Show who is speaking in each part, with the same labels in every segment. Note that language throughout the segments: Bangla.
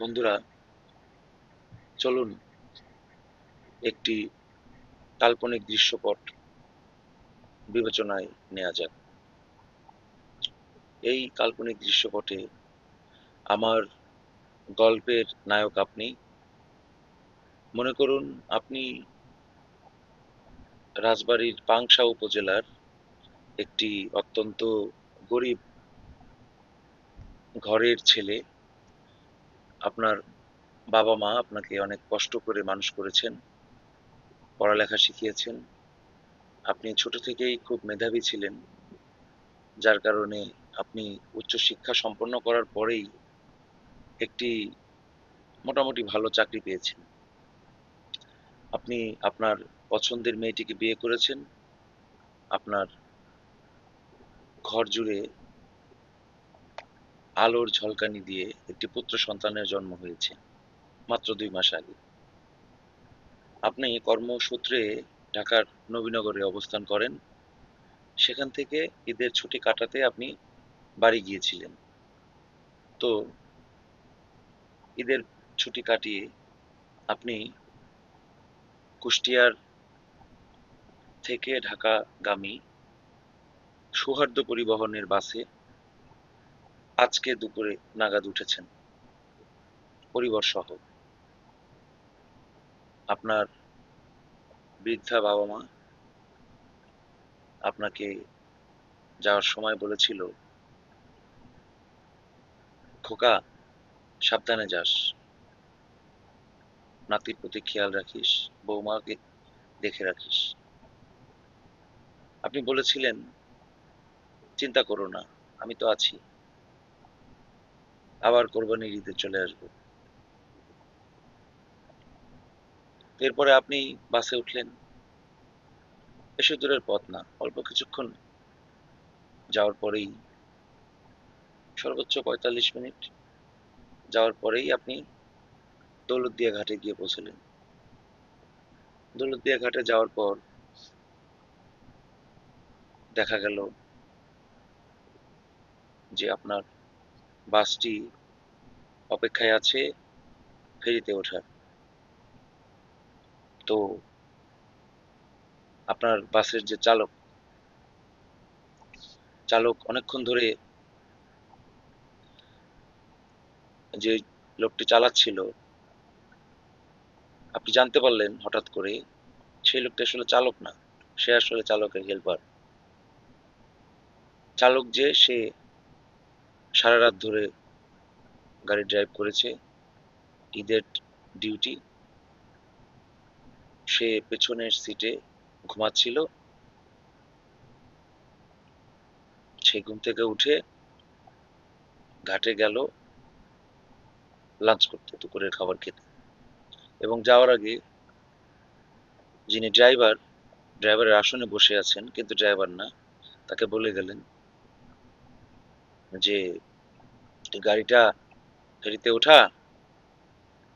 Speaker 1: বন্ধুরা, চলুন একটি কাল্পনিক দৃশ্যপট বিবেচনায় নেওয়া যাক। এই কাল্পনিক দৃশ্যপটে আমার গল্পের নায়ক আপনি। মনে করুন, আপনি রাজবাড়ীর পাংশা উপজেলার একটি অত্যন্ত গরিব ঘরের ছেলে। আপনার বাবা মা আপনাকে অনেক কষ্ট করে মানুষ করেছেন, পড়ালেখা শিখিয়েছেন। আপনি ছোট থেকেই খুব মেধাবী ছিলেন, যার কারণে আপনি উচ্চশিক্ষা সম্পন্ন করার পরেই একটি মোটামুটি ভালো চাকরি পেয়েছেন। আপনি আপনার পছন্দের মেয়েটিকে বিয়ে করেছেন। আপনার ঘর জুড়ে আলোর ঝলকানি দিয়ে একটি পুত্র সন্তানের জন্ম হয়েছে মাত্র 2 মাস আগে। আপনি কর্মসূত্রে ঢাকার নবীনগরে অবস্থান করেন। সেখান থেকে ঈদের ছুটি কাটাতে আপনি বাড়ি গিয়েছিলেন। তো ঈদের ছুটি কাটিয়ে আপনি কুষ্টিয়ার থেকে ঢাকাগামী সৌহার্দ্য পরিবহনের বাসে আজকে দুপুরে নাগাদ উঠেছেন পরিবার সহ। আপনার বৃদ্ধা বাবা মা আপনাকে যাওয়ার সময় বলেছিল, খোকা, সাবধানে যাস, নাতির প্রতি খেয়াল রাখিস, বৌমাকে দেখে রাখিস। আপনি বলেছিলেন, চিন্তা করো না, আমি তো আছি, আবার কোরবানির ঈদে চলে আসবো। এরপরে আপনি বাসে উঠলেন। বেশি দূরের পথ না, অল্প কিছুক্ষণ যাওয়ার পরেই, সর্বোচ্চ 45 মিনিট যাওয়ার পরেই আপনি দৌলতদিয়া ঘাটে গিয়ে পৌঁছলেন। দৌলতদিয়া ঘাটে যাওয়ার পর দেখা গেল যে আপনার বাসটি অপেক্ষায় আছে ফেরিতে ওঠার। তো আপনার বাসের যে চালক চালক অনেকক্ষণ ধরে, যে লোকটি চালাচ্ছিল, আপনি জানতে পারলেন হঠাৎ করে সেই লোকটা আসলে চালক না, সে আসলে চালকের হেল্পার। চালক যে, সে সারা রাত ধরে গাড়ি ড্রাইভ করেছে, ঈদের ডিউটি। সে পেছনের সিটে ঘুমাচ্ছিল। সে ঘুম থেকে উঠে ঘাটে গেল লাঞ্চ করতে, দুপুরের খাবার খেতে। এবং যাওয়ার আগে যিনি ড্রাইভারের আসনে বসে আছেন কিন্তু ড্রাইভার না, তাকে বলে গেলেন যে, তুই গাড়িটা ফেরিতে ওঠা,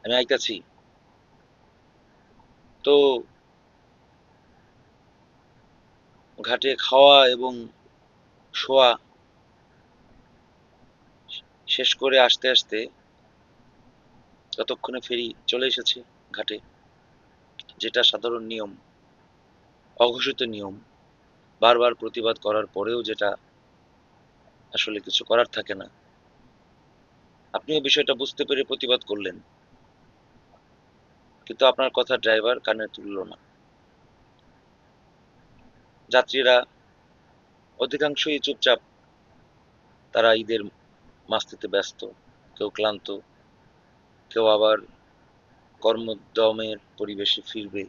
Speaker 1: আমি আইতাছি। তো ঘাটে খাওয়া এবং শোয়া শেষ করে আসতে আসতে ততক্ষণে ফেরি চলে এসেছে ঘাটে। যেটা সাধারণ নিয়ম, অঘোষিত নিয়ম, বারবার প্রতিবাদ করার পরেও যেটা আসলে কিছু করার থাকে না। আপনিও বিষয়টা বুঝতে পেরে প্রতিবাদ করলেন, কিন্তু আপনার কথা ড্রাইভার কানে তুলল না। যাত্রীরা অধিকাংশই চুপচাপ, তারা ঈদের মাস্তিতে ব্যস্ত, কেউ ক্লান্ত, কেউ আবার কর্মোদ্যমের পরিবেশে ফিরবে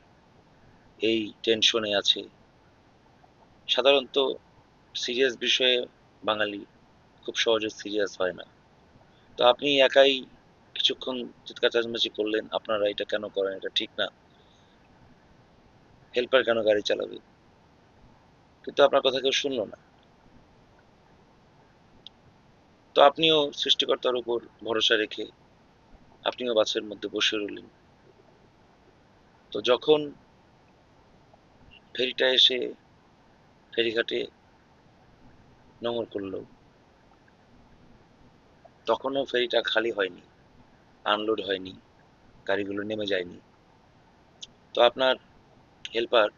Speaker 1: এই টেনশনে আছে। সাধারণত সিরিয়াস বিষয়ে বাঙালি খুব সহজে সিরিয়াস হয় না। তো আপনি একাই কিছুক্ষণ চিৎকার চেঁচামেচি করলেন, আপনারা এটা কেন করেন, এটা ঠিক না, হেল্পার কেন গাড়ি চালাবে। কিন্তু আপনার কথা কেউ শুনলো না। তো আপনিও সৃষ্টিকর্তার উপর ভরসা রেখে আপনিও বাসের মধ্যে বসে রইলেন। তো যখন ফেরিটা এসে ফেরিঘাটে নোঙর করলো, তখনও ফেরিটা খালি হয়নি। আনলোড হয়নি, গাড়িগুলো নেমে যায়নি। তো আপনার হেল্পার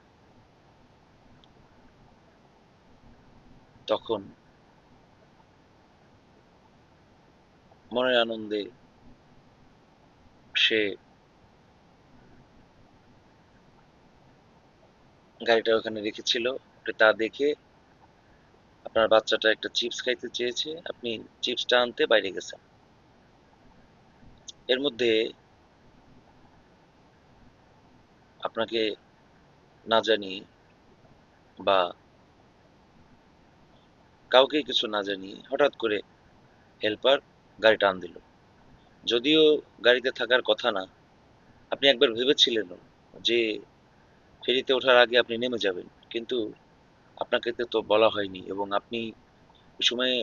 Speaker 1: তখন মনের আনন্দে সে গাড়িটা ওখানে রেখেছিল। তা দেখে আপনার বাচ্চাটা একটা চিপস খাইতে চেয়েছে, আপনি চিপসটা আনতে বাইরে গেছেন। এর মধ্যে আপনাকে না জানিয়ে বা কাউকে কিছু না জানিয়ে হঠাৎ করে হেল্পার গাড়ি টান দিল। যদিও গাড়িতে থাকার কথা না, আপনি একবার ভেবেছিলেন যে ফেরিতে ওঠার আগে আপনি নেমে যাবেন, কিন্তু আপনাকে তো বলা হয়নি, এবং আপনি ওই সময়ে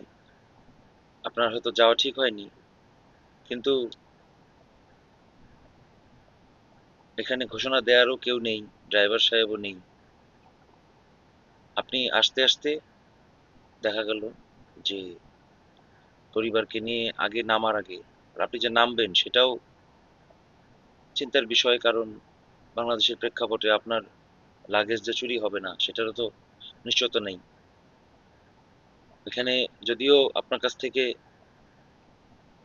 Speaker 1: আপনার হয়তো যাওয়া ঠিক হয়নি, কিন্তু এখানে ঘোষণা দেওয়ারও কেউ নেই, ড্রাইভার সাহেবও নেই। আপনি আস্তে আস্তে দেখা গেল যে পরিবারকে নিয়ে আগে নামার আগে, আর আপনি যে নামবেন সেটাও চিন্তার বিষয়, কারণ বাংলাদেশের প্রেক্ষাপটে আপনার লাগেজ যে চুরি হবে না সেটারও তো নিশ্চয়তা নেই। এখানে যদিও আপনার কাছ থেকে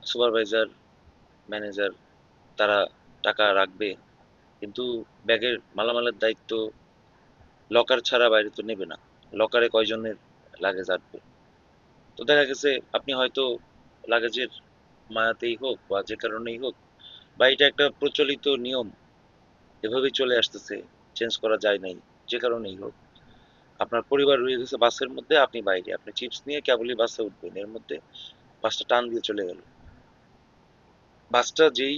Speaker 1: সুপারভাইজার, ম্যানেজার তারা টাকা রাখবে, কিন্তু ব্যাগের মালামালের দায়িত্ব লকার ছাড়া বাইরে তো নেবে না। লকারে কয়জনের লাগেজ আটবে? তো দেখা গেছে আপনি হয়তো লাগেজের মায়াতেই হোক বা যে কারণেই হোক, বা এটা একটা প্রচলিত নিয়ম, এভাবেই চলে আসতেছে, চেঞ্জ করা যায় নাই, যে কারণেই হোক, আপনার পরিবার রয়ে গেছে বাসের মধ্যে, আপনি বাইরে, আপনি চিপস নিয়ে কেবলই বাসে উঠবেন, এর মধ্যে বাসটা টান দিয়ে চলে গেল। বাসটা যেই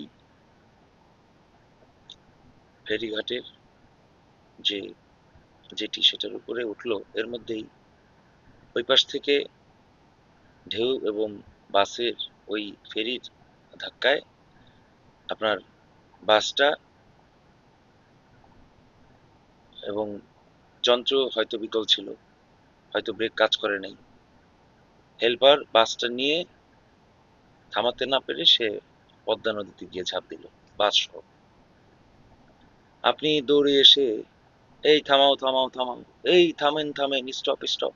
Speaker 1: ফেরিঘাটের যে জেটি সেটার উপরে উঠলো, এর মধ্যেই ওই পাশ থেকে ঢেউ এবং বাসের ওই ফেরির ধাক্কায় আপনার বাসটা এবং যন্ত্র হয়তো বিকল ছিল, হয়তো ব্রেক কাজ করে নাই। হেল্পার বাসটা নিয়ে থামাতে না পেরে সে পদ্মা নদীতে গিয়ে ঝাঁপ দিল, বাস সহ। আপনি দৌড়ে এসে, এই থামাও থামাও থামাও, এই থামেন থামেন, স্টপ স্টপ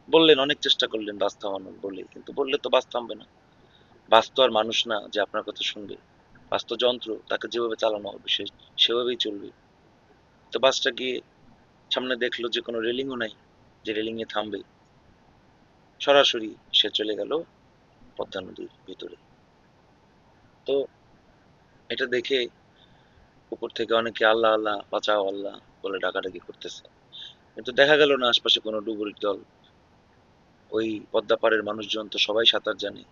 Speaker 1: বললেন, অনেক চেষ্টা করলেন বাস থামানোর বলে, কিন্তু বললে তো বাস থামবে না। বাস তো আর মানুষ না যে আপনার কথা শুনবে, বাস তো যন্ত্র, তাকে যেভাবে চালানো হবে সে সেভাবেই চলবে। তো বাসটা গিয়ে সামনে দেখলো যে কোনো রেলিংও নাই, যে রেলিং এ থামবে, সরাসরি সে চলে গেল পদ্মা নদীর ভিতরে। তো এটা দেখে উপর থেকে অনেকে আল্লাহ আল্লাহ বাঁচাও আল্লাহ বলে ডাকাডাকি করতেছে, কিন্তু দেখা গেল না আশপাশে কোনো ডুবুরির দল। ওই পদ্মা পাড়ের মানুষজন তো সবাই সাঁতার জানে,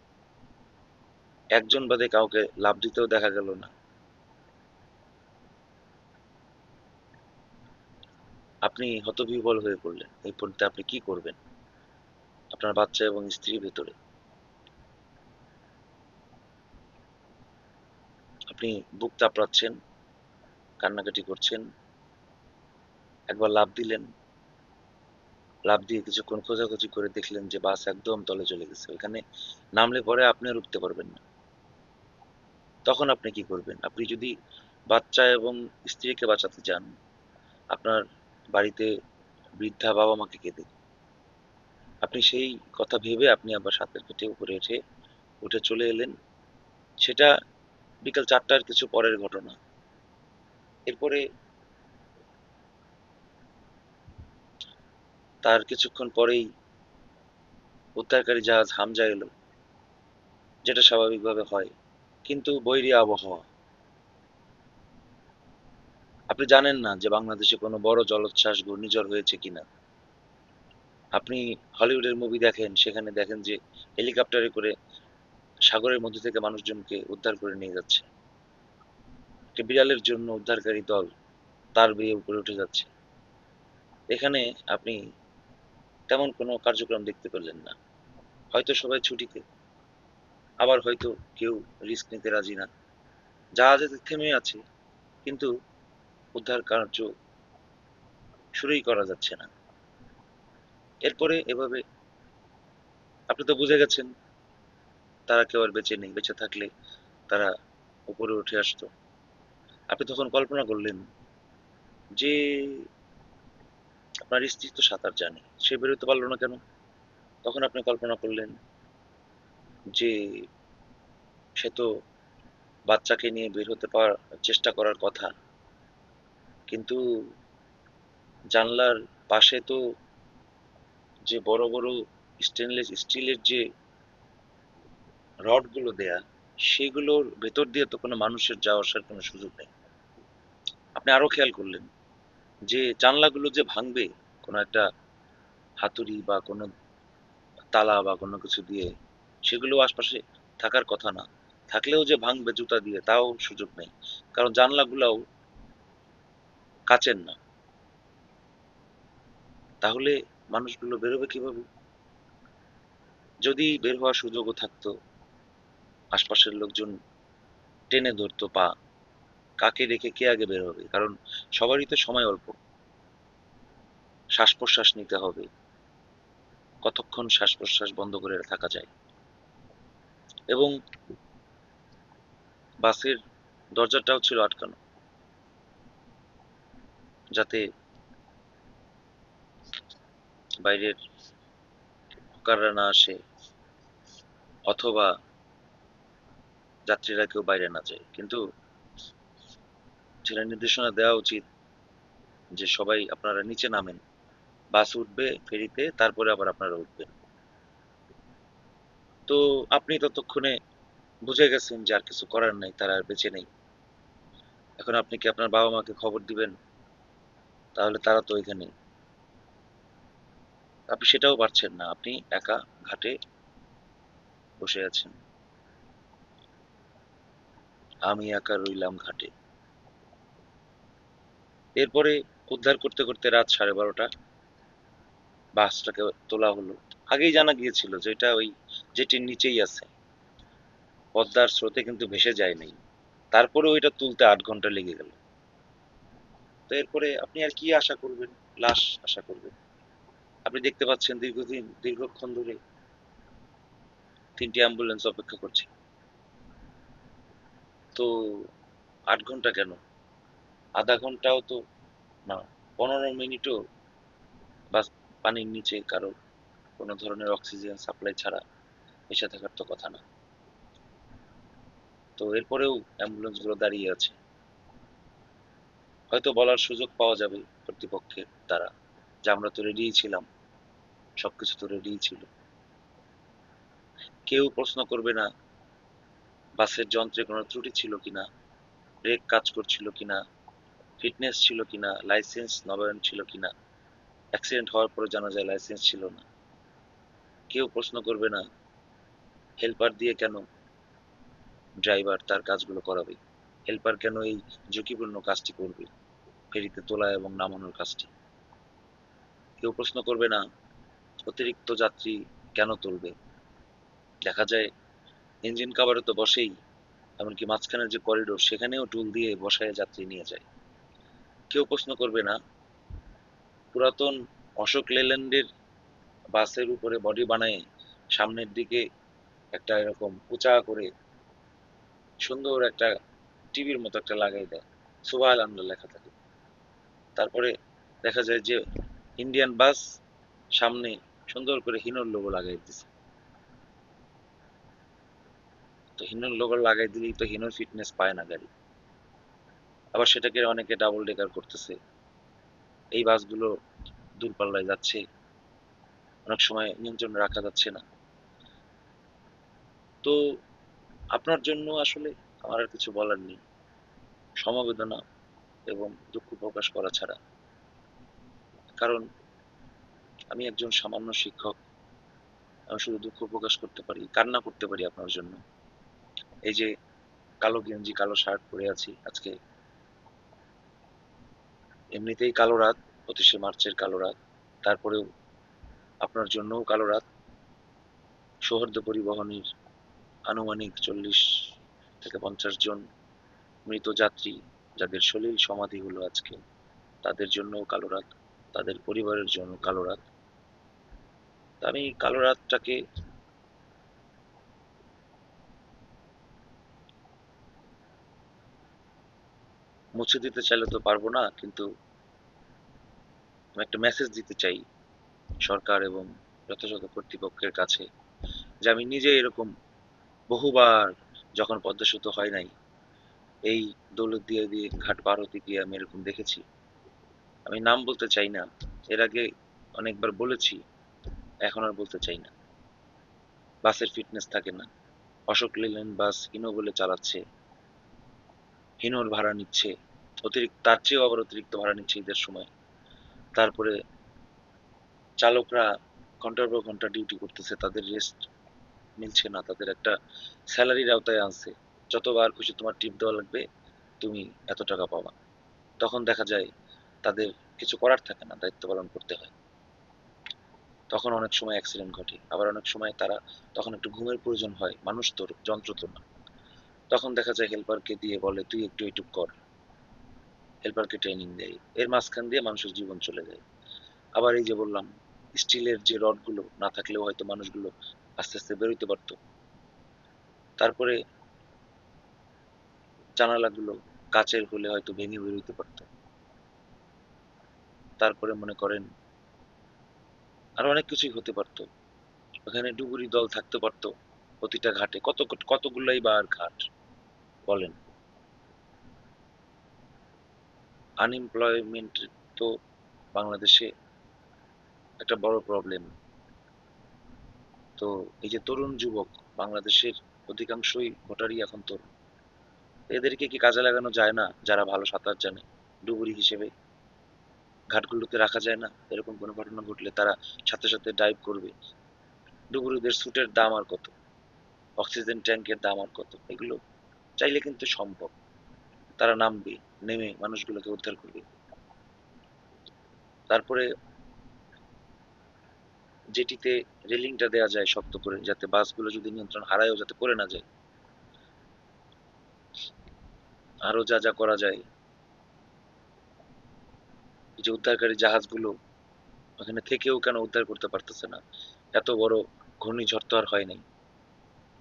Speaker 1: একজন বাদে কাউকে লাফ দিতেও দেখা গেল না। আপনি হতবিহ্বল হয়ে পড়লেন, এই পর্যায়ে আপনি কি করবেন? আপনার বাচ্চা এবং স্ত্রী ভেতরে, আপনি বুক চাপড়াচ্ছেন, কান্নাকাটি করছেন, একবার লাফ দিলেন, লাফ দিয়ে কিছুক্ষণ খোঁজাখুঁজি করে দেখলেন যে বাস একদম তলে চলে গেছে, ওখানে নামলে পরে আপনি আর উঠতে পারবেন না। তখন আপনি কি করবেন? আপনি যদি বাচ্চা এবং স্ত্রীকে বাঁচাতে চান, আপনার বাড়িতে বৃদ্ধা বাবা মাকে কে দেখবে? আপনি সেই কথা ভেবে আপনি আবার সাঁতার কেটে উপরে উঠে চলে এলেন। সেটা বিকাল 4টার কিছু পরের ঘটনা। এরপরে তার কিছুক্ষণ পরেই উদ্ধারকারী জাহাজ হামজা এলো, যেটা স্বাভাবিকভাবে হয়, কিন্তু বৈরী আবহাওয়া। আপনি জানেন না যে বাংলাদেশে কোনো বড় জলোচ্ছ্বাস ঘূর্ণিঝড় হয়েছে কিনা। আপনি হলিউডের মুভি দেখেন, সেখানে দেখেন যে হেলিকপ্টারে করে সাগরের মধ্যে থেকে মানুষজনকে উদ্ধার করে নিয়ে যাচ্ছে। একটা বিড়ালের জন্য উদ্ধারকারী দল তার বেয়ে উপরে উঠে যাচ্ছে। এখানে আপনি তেমন কোনো কার্যক্রম দেখতে পেলেন না। হয়তো সবাই ছুটিতে, আবার হয়তো কেউ রিস্ক নিতে রাজি না। জাহাজ থেমে আছে, কিন্তু উদ্ধার কার্য শুরুই করা যাচ্ছে না। এরপরে এভাবে আপনি তো বুঝে গেছেন তারা কেউ আর বেঁচে নেই, বেঁচে থাকলে তারা উপরে উঠে আসতো। আপনি তখন কল্পনা করলেন যে আপনার স্ত্রী তো সাঁতার জানে, সে বেরোতে পারলো না কেন? তখন আপনি কল্পনা করলেন যে সে তো বাচ্চাকে নিয়ে বের হতে চেষ্টা করার কথা, কিন্তু জানলার পাশে তো যে বড় বড় স্টেনলেস স্টিলের যে রড গুলো দেয়া, সেগুলোর ভেতর দিয়ে তো কোনো মানুষের যাওয়া আসার কোনো সুযোগ নেই। আপনি আরো খেয়াল করলেন যে জানলাগুলো যে ভাঙবে কোনো একটা হাতুড়ি বা কোনো তালা বা কোনো কিছু দিয়ে, সেগুলো আশপাশে থাকার কথা না। থাকলেও যে ভাঙবে জুতা দিয়ে, তাও সুযোগ নেই। কারণ জানলাগুলাও কাচের না। তাহলে মানুষগুলো বেরোবে কিভাবে? যদি বের হওয়ার সুযোগও থাকতো, আশপাশের লোকজন টেনে ধরতো পা, কাকে রেখে কে আগে বের হবে? কারণ সবারই তো সময় অল্প, শ্বাস প্রশ্বাস নিতে হবে। কতক্ষণ শ্বাস প্রশ্বাস বন্ধ করে থাকা যায়? এবং বাসের দরজাটাও ছিল আটকানো, যাতে বাইরের হকাররা না আসে, অথবা যাত্রীরা কেউ বাইরে না যায়। কিন্তু সেটা নির্দেশনা দেওয়া উচিত যে সবাই আপনারা নিচে নামেন, বাস উঠবে ফেরিতে, তারপরে আবার আপনারা উঠবেন। তো আপনি ততক্ষণে বুঝে গেছেন যে আর কিছু করার নাই, তারা আর বেঁচে নেই। এখন আপনি কি আপনার বাবা মাকে খবর দিবেন? তাহলে তারা তো এখানে, আপনি সেটাও পারছেন না। আপনি একা ঘাটে বসে আছেন, আমি একা রইলাম ঘাটে। এরপরে উদ্ধার করতে করতে রাত 12:30, বাসটাকে তোলা হলো। আগেই জানা গিয়েছিল যে এটা ওই জেটির নিচেই আছে, পদ্মার স্রোতে কিন্তু ভেসে যায় নাই। তারপরেও এটা তুলতে 8 ঘন্টা লেগে গেল। তো এরপরে আপনি আর কি আশা করবেন? লাশ আশা করবেন? আপনি দেখতে পাচ্ছেন দীর্ঘক্ষণ ধরে 3টি অ্যাম্বুলেন্স অপেক্ষা করছে। তো 8 ঘন্টা কেন, আধা ঘন্টাও তো না, 15 মিনিটও বাস পানির নিচে কারো কোনো ধরনের অক্সিজেন সাপ্লাই ছাড়া ভেসে থাকার তো কথা না। তো এরপরেও অ্যাম্বুলেন্স গুলো দাঁড়িয়ে আছে। হয়তো বলার সুযোগ পাওয়া যাবে কর্তৃপক্ষের দ্বারা যে আমরা তো রেডিই ছিলাম, সবকিছু তো রেডিই ছিল। কেউ প্রশ্ন করবে না বাসের যন্ত্রে কোনো ত্রুটি ছিল কিনা, ব্রেক কাজ করছিল কিনা, ফিটনেস ছিল কিনা, লাইসেন্স নবায়ন ছিল কিনা। অ্যাক্সিডেন্ট হওয়ার পরে জানা যায় লাইসেন্স ছিল না। কেউ প্রশ্ন করবে না হেল্পার দিয়ে কেন ড্রাইভার তার কাজগুলো করাবে, হেল্পার কেন এই ঝুঁকিপূর্ণ কাজটি করবে, ফেরিতে তোলা এবং নামানোর কাজটি। কেউ প্রশ্ন করবে না অতিরিক্ত যাত্রী কেন তুলবে। দেখা যায় ইঞ্জিন কাভারে তো বসেই, এমনকি মাঝখানের যে করিডোর সেখানেও টুল দিয়ে বসায় যাত্রী নিয়ে যায়। কেউ প্রশ্ন করবে না পুরাতন অশোক লেল্যান্ডের বাসের উপরে বডি বানায় সামনের দিকে একটা এরকম উঁচা করে সুন্দর একটা টিভির মতো একটা লাগাই দেয়, সুবহানাল্লাহ লেখা থাকে। তারপরে দেখা যায় যে ইন্ডিয়ান বাস সামনে সুন্দর করে হিনোর লোগো লাগাই দিছে। তো হিনোর লোগো লাগাই দিলেই তো হিনোর ফিটনেস পায় না গাড়ি। আবার সেটাকে অনেকে ডাবল ডেকার করতেছে। এই বাসগুলো দূরপাল্লায় যাচ্ছে, অনেক সময় নিয়ন্ত্রণ রাখা যাচ্ছে না। তো আপনার জন্য আসলে আমার আর কিছু বলার নেই, সমবেদনা এবং দুঃখ প্রকাশ করা ছাড়া। কারণ আমি একজন সামান্য শিক্ষক, আমি শুধু দুঃখ প্রকাশ করতে পারি, কান্না করতে পারি আপনার জন্য। এই যে কালো গেঞ্জি কালো শার্ট পরে আছি আজকে, এমনিতেই কালো রাত, 25শে মার্চের কালো রাত, তারপরেও আপনার জন্যও কালো রাত। সৌহার্দ্য পরিবহনের আনুমানিক 40 থেকে 50 জন মৃত যাত্রী, যাদের সলিল সমাধি হলো আজকে, তাদের জন্যও কালো রাত, তাদের পরিবারের জন্য কালো রাত। তা আমি কালো রাতটাকে মুছে দিতে চাইলে তো পারবো না, কিন্তু আমি একটা মেসেজ দিতে চাই সরকার এবং যথাযথ কর্তৃপক্ষের কাছে, যে আমি নিজে এরকম বহুবার, যখন পদ্মা সেতু হয় নাই, এই দৌলতদিয়া দিয়ে ঘাট পার হতে গিয়ে আমি এরকম দেখেছি। আমি নাম বলতে চাই না, এর আগে অনেকবার বলেছি, এখন আর বলতে চাই না। বাসের ফিটনেস থাকে না, অশোক লেল্যান্ড বাস হিনো বলে চালাচ্ছে, হিনোর ভাড়া নিচ্ছে অতিরিক্ত, তার চেয়েও আবার অতিরিক্ত ভাড়া নিচ্ছে ঈদের সময়। তারপরে চালকরা ঘন্টার পর ঘন্টা ডিউটি করতেছে, তাদের রেস্ট মিলছে না, তাদের একটা স্যালারির আওতায় আনছে, যতবার খুশি তোমার টিপ দেওয়া লাগবে, তুমি এত টাকা পাবা। তখন দেখা যায় তাদের কিছু করার থাকে না, দায়িত্ব পালন করতে হয়। তখন অনেক সময় অ্যাক্সিডেন্ট ঘটে, আবার অনেক সময় তারা, তখন একটু ঘুমের প্রয়োজন হয়, মানুষ তো, যন্ত্র তো না। তখন দেখা যায় হেল্পারকে দিয়ে বলে তুই একটু এইটুক কর, হেল্পারকে ট্রেনিং দেয়, এর মাঝখান দিয়ে মানুষের জীবন চলে যায়। আবার এই যে বললাম, স্টিলের যে রডগুলো না থাকলেও হয়তো মানুষগুলো আস্তে আস্তে বেরোতে পারতো। তারপরে জানালাগুলো কাচের হলে হয়তো ভেঙে বেরোতে পারতো। তারপরে মনে করেন আরো অনেক কিছুই হতে পারতো। ওখানে ডুবুরি দল থাকতে পারতো প্রতিটা ঘাটে, কতগুলাই বা আর ঘাট বলেন। আনএমপ্লয়মেন্ট তো বাংলাদেশে একটা বড় প্রবলেম। তো এই যে তরুণ যুবক, বাংলাদেশের অধিকাংশই ভোটারই এখন তরুণ, এদেরকে কি কাজে লাগানো যায় না? যারা ভালো সাঁতার জানে, ডুবুরি হিসেবে ঘাটগুলোতে রাখা যায় না? এরকম কোনো ঘটনা ঘটলে তারা সাথে সাথে ডাইভ করবে। ডুবুরিদের স্যুটের দাম আর কত, অক্সিজেন ট্যাঙ্কের দাম আর কত, এগুলো চাইলে কিন্তু সম্ভব। তারা নামবে, নেমে মানুষগুলোকে উদ্ধার করবে। তারপরে যেটিতে রেলিংটা দেওয়া যায় শক্ত করে, যাতে বাসগুলো যদি নিয়ন্ত্রণ হারায়ও যাতে পড়ে না যায়। আরো যা যা করা যায়, এই যে উদ্ধারকারী জাহাজগুলো ওখানে থেকেও কেন উদ্ধার করতে পারতেছে না? এত বড় ঘূর্ণিঝড় তো আর হয় নাই,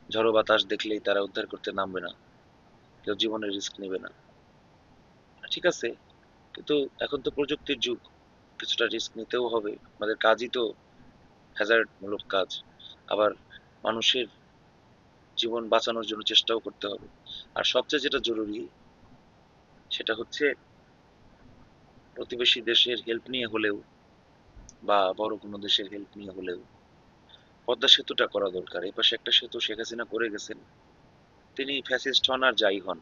Speaker 1: ঝড়ো বাতাস দেখলেই তারা উদ্ধার করতে নামবে না, কেউ জীবনের রিস্ক নেবে না। ঠিক আছে, কিন্তু এখন তো প্রযুক্তির যুগ, কিছুটা রিস্ক নিতেও হবে, আমাদের কাজই তো হ্যাজার্ড মূলক কাজ। আবার মানুষের জীবন বাঁচানোর জন্য চেষ্টাও করতে হবে। আর সবচেয়ে যেটা জরুরি, সেটা হচ্ছে প্রতিবেশী দেশের হেল্প নিয়ে হলেও, বা বড় কোনো দেশের হেল্প নিয়ে হলেও পদ্মা সেতুটা করা দরকার। এই পাশে একটা সেতু শেখ হাসিনা করে গেছেন, তিনি ফ্যাসিস্ট হন আর যাই হন,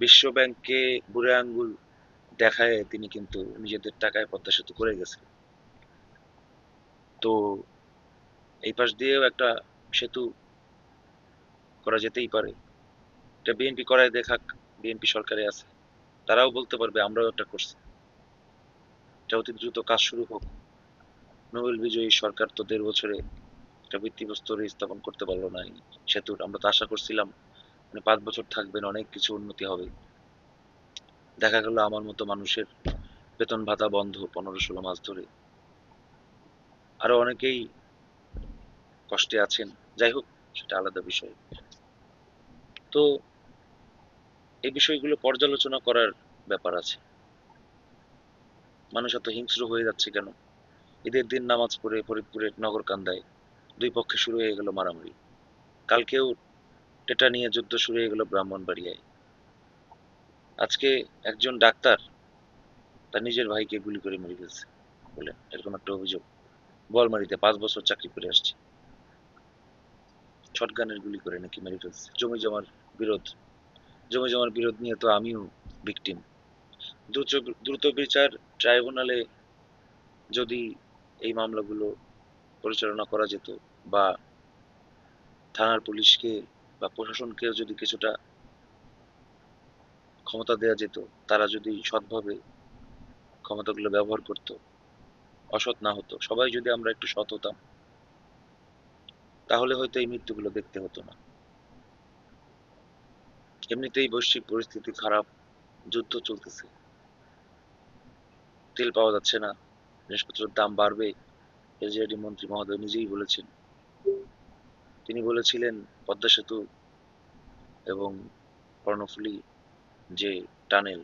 Speaker 1: বিশ্ব ব্যাংককে বুড়ে আঙ্গুল দেখায় তিনি কিন্তু নিজেদের টাকায় পদ্মা সেতু করে গেছেন। তো এই পাশ দিয়েও একটা সেতু করা যেতেই পারে। এটা বিএনপি করায় দেখাক, বিএনপি সরকারে আছে, তারাও বলতে পারবে আমরাও একটা করছি। এটা অতি দ্রুত কাজ শুরু হোক। নোবেল বিজয়ী সরকার তো 1.5 বছরে একটা ভিত্তিপ্রস্তর স্থাপন করতে পারলো না এই সেতুর। আমরা তো আশা করছিলাম মানে 5 বছর থাকবেন, অনেক কিছু উন্নতি হবে। দেখা গেল আমার মতো মানুষের বেতন ভাতা বন্ধ 15-16 মাস ধরে। আরো অনেকেই কষ্টে আছেন, যাই হোক, সেটা আলাদা বিষয়। তো এই বিষয়গুলো পর্যালোচনা করার ব্যাপার আছে। মানুষ এত হিংস্র হয়ে যাচ্ছে কেন? ঈদের দিন নামাজ পড়ে ফরিদপুরের নগরকান্দায় দুই পক্ষে শুরু হয়ে গেল মারামারি। কালকেও টেটা নিয়ে যুদ্ধ শুরু হয়ে গেল ব্রাহ্মণবাড়িয়ায়। আজকে একজন ডাক্তার তার নিজের ভাইকে গুলি করে মেরে ফেলছে বলে এরকম একটা অভিযোগ। বোয়ালমারিতে 5 বছর চাকরি করে আসছে, শটগানের গুলি করে নাকি মেরে ফেলছে। বিরোধ জমি জমার বিরোধ নিয়ে তো আমিও ভিকটিম। দ্রুত দ্রুত বিচার ট্রাইব্যুনালে যদি এই মামলাগুলো পরিচালনা করা যেত, বা থানার পুলিশকে বা প্রশাসনকে যদি কিছুটা ক্ষমতা দেওয়া যেত, তারা যদি সৎভাবে ক্ষমতাগুলো ব্যবহার করত, অসৎ না হতো, সবাই যদি আমরা একটু সৎ হতাম, তাহলে হয়তো এই মৃত্যুগুলো দেখতে হতো না। এমনিতেই বৈশ্বিক পরিস্থিতি খারাপ, যুদ্ধ চলতেছে, তেল পাওয়া যাচ্ছে না, জিনিসপত্রের দাম বাড়বে। এলজেডি মন্ত্রী মহোদয় নিজেই বলেছেন, তিনি বলেছিলেন পদ্মা সেতু এবং কর্ণফুলী যে টানেল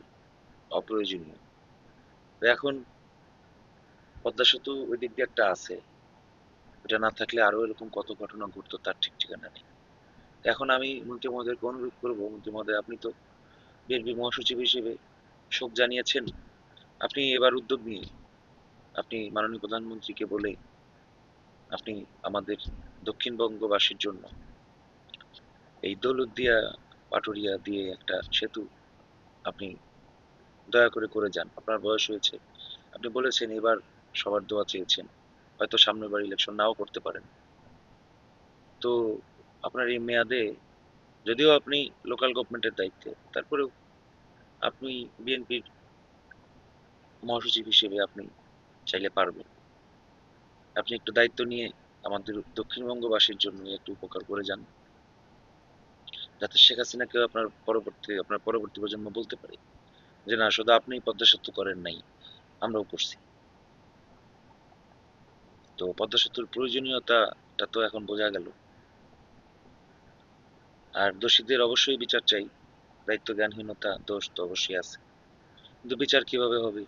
Speaker 1: অপ্রয়োজনীয়। তো এখন পদ্মা সেতু ওই দিক দিয়ে একটা আছে, ওটা না থাকলে আরো এরকম কত ঘটনা ঘটতো তার ঠিক ঠিকানা নেই। এখন আমি মন্ত্রী মহোদয়কে অনুরোধ করবো, মন্ত্রী মহোদয় আপনি তো বিএনপি মহাসচিব হিসেবে শোক জানিয়েছেন, আপনি এবার উদ্যোগ নিয়ে আপনি মাননীয় প্রধানমন্ত্রীকে বলে আপনি আমাদের দক্ষিণবঙ্গবাসীর জন্য এই দৌলতদিয়া পাটুরিয়া দিয়ে একটা সেতু আপনি দয়া করে করে যান। আপনার বয়স হয়েছে, আপনি বলেছেন এবার সবার দোয়া চেয়েছেন, হয়তো সামনের বার ইলেকশন নাও করতে পারেন। তো আপনার এই মেয়াদে, যদিও আপনি লোকাল গভর্নমেন্টের দায়িত্বে, তারপরেও আপনি বিএনপির মহাসচিব হিসেবে আপনি চাইলে পারবেন। আপনি একটু দায়িত্ব নিয়ে আমাদের দক্ষিণবঙ্গবাসীর জন্য একটু উপকার করে যান, যাতে শেখ হাসিনাকেও আপনার পরবর্তী প্রজন্ম বলতে পারে যে না, শুধু আপনিই পদ্মা সেতু করেন নাই, আমরাও করছি। তো পদ্মা সেতুর প্রয়োজনীয়তাটা তো এখন বোঝা গেল। আর দোষীদের অবশ্যই বিচার চাই, দায়িত্ব জ্ঞানহীনতা দোষ তো অবশ্যই আছে, কিন্তু বিচার কিভাবে হবে?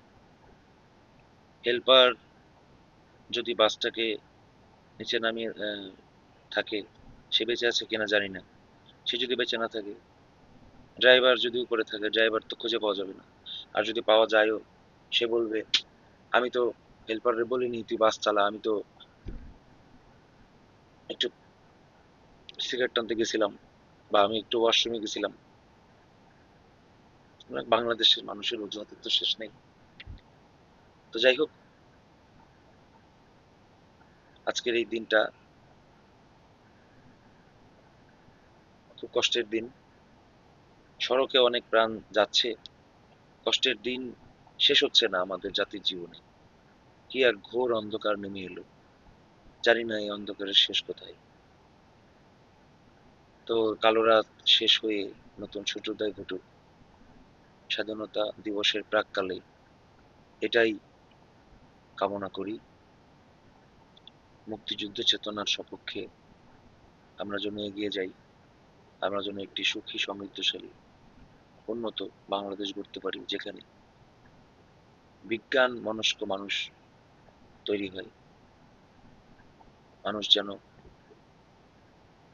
Speaker 1: হেল্পার যদি বাসটাকে নিচে নামিয়ে থাকে, সে বেঁচে আছে কিনা জানি না। সে যদি বেঁচে না থাকে, ড্রাইভার যদি উপরে থাকে, ড্রাইভার তো খুঁজে পাওয়া যাবে না। আর যদি পাওয়া যায়ও, সে বলবে আমি তো হেল্পারে বলিনি তুই বাস চালা, আমি তো একটু সিগারেট টানতে গেছিলাম, বা আমি একটু ওয়াশরুমে গেছিলাম। বাংলাদেশের মানুষের অজুহাতের তো শেষ নেই। তো যাই হোক, আজকের এই দিনটা খুব কষ্টের দিন। সড়কে অনেক প্রাণ যাচ্ছে, কষ্টের দিন শেষ হচ্ছে না আমাদের জাতির জীবনে। কি এক ঘোর অন্ধকার নেমে এলো, জানি না এই অন্ধকারের শেষ কোথায়। তো কালো রাত শেষ হয়ে নতুন সূর্যোদয় ঘটুক স্বাধীনতা দিবসের প্রাক্কালে, এটাই কামনা করি। মুক্তিযুদ্ধ চেতনার সপক্ষে আমরা যেন এগিয়ে যাই, আমরা যেন একটি সুখী সমৃদ্ধশালী উন্নত বাংলাদেশ গড়তে পারি, যেখানে বিজ্ঞান মনস্ক মানুষ তৈরি হয়। মানুষ যেন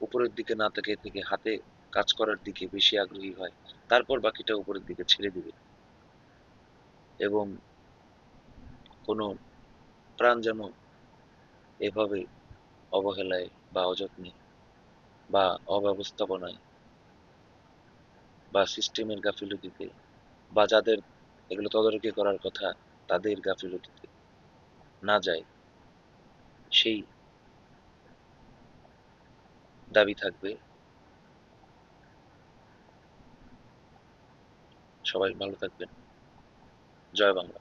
Speaker 1: উপরের দিকে না তাকিয়ে থেকে হাতে কাজ করার দিকে বেশি আগ্রহী হয়, তারপর বাকিটা উপরের দিকে ছেড়ে দিবে। এবং কোনো প্রাণ যেন এভাবে অবহেলায় বা অযত্নে বা অব্যবস্থাপনায় বা সিস্টেমের গাফিলতিতে, বা যাদের এগুলো তদারকি করার কথা তাদের গাফিলতিতে না যায়, সেই দাবি থাকবে। সবাই ভালো থাকবেন। জয় বাংলা।